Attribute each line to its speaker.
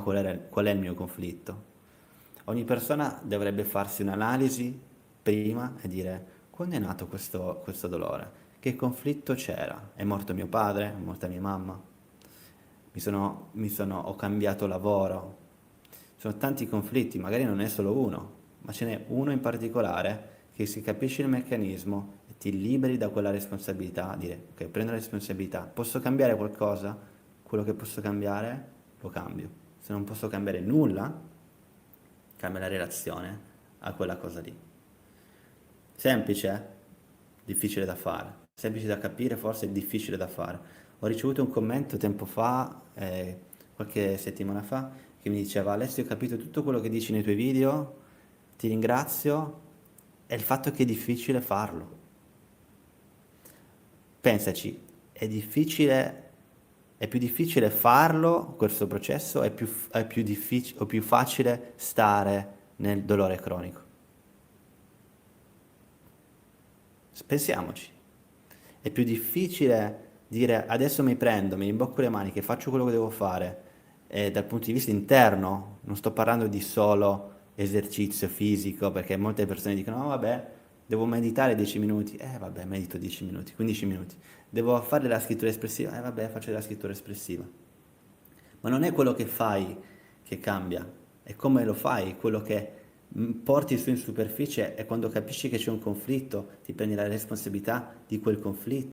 Speaker 1: qual è il mio conflitto. Ogni persona dovrebbe farsi un'analisi prima e dire quando è nato questo dolore? Che conflitto c'era? È morto mio padre? È morta mia mamma? Ho cambiato lavoro? Sono tanti conflitti, magari non è solo uno, ma ce n'è uno in particolare che si capisce il meccanismo e ti liberi da quella responsabilità, dire ok, prendo la responsabilità, posso cambiare qualcosa? Quello che posso cambiare lo cambio. Se non posso cambiare nulla, cambia la relazione a quella cosa lì. Semplice? Difficile da fare. Semplice da capire, forse difficile da fare. Ho ricevuto un commento tempo fa, qualche settimana fa, che mi diceva Alessio, ho capito tutto quello che dici nei tuoi video, ti ringrazio, è il fatto che è difficile farlo. Pensaci, è più difficile farlo, questo processo, o più facile stare nel dolore cronico. Pensiamoci. È più difficile dire adesso mi prendo, mi rimbocco le maniche, faccio quello che devo fare, dal punto di vista interno, non sto parlando di solo esercizio fisico, perché molte persone dicono, oh, vabbè, devo meditare 10 minuti, vabbè, medito 10 minuti, 15 minuti, devo fare la scrittura espressiva, vabbè, faccio la scrittura espressiva. Ma non è quello che fai che cambia, è come lo fai, quello che porti su in superficie e quando capisci che c'è un conflitto, ti prendi la responsabilità di quel conflitto.